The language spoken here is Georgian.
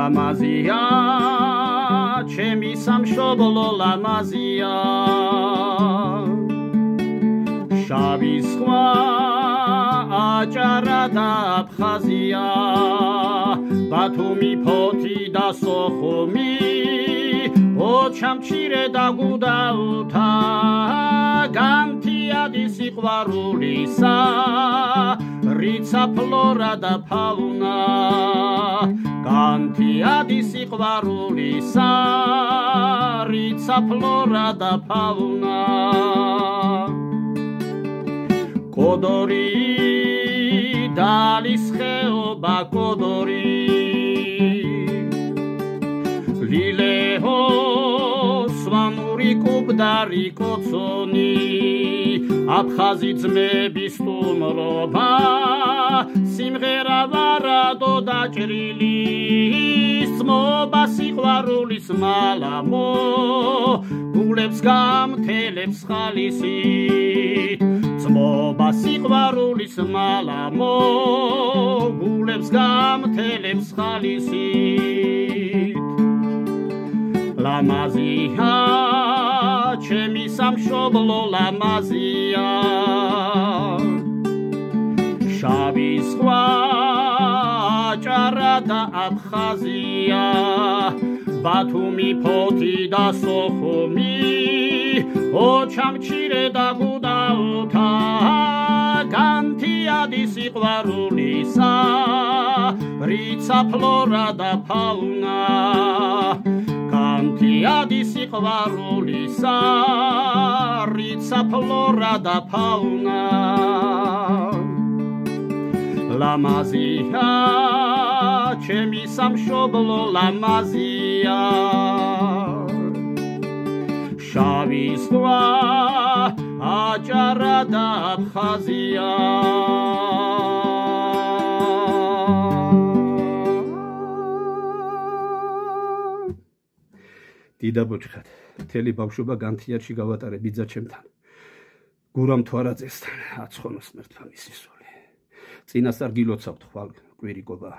ლამაზია ჩემი სამშობლო ლამაზია შავი ზღვა აჭარა და აფხაზია ბათუმი ფოთი და სოხუმი ოჩამჩირე და გუდაუთა განთიადი სიყვარულისა რიცა ფლორა და ფაუნა განთიადი სიყვარულისა რიცა ფლორა და ფაუნა კოდორი დალის ხეობა კოდორი ლილეო სვანური კუბდარი კოცონი აფხაზი ძმების სტუმრობა სიმღერა ვარადო დაჭრილი სმობა სიყვარულის მალამო გულებს გამთელებს ხალისით სმობა სიყვარულის მალამო გულებს გამთელებს ხალისით ლამაზია ჩემი სამშობლო ლამაზია შავი ზღვა აჭარა და აფხაზია ბათუმი ფოთი და სოხუმი ოჩამჩირე და გუდაუთა განთიადი სიყვარულისა რიცა ფლორა და ფაუნა განთიადი სიყვარულისა რიცა ფლორა და ფაუნა ლამაზია ჩემი სამშობლო ლამაზია შავი ზღვა აჭარა და აფხაზია დიდა ბოჭხად მთელი ბავშვობა განთიადში გავატარე ბიძა ჩემთან გურამ თვარაძესთან აცხონოს მერტვა მისი სული წინასწარ გილოცავთ ხვალ კვირიკობა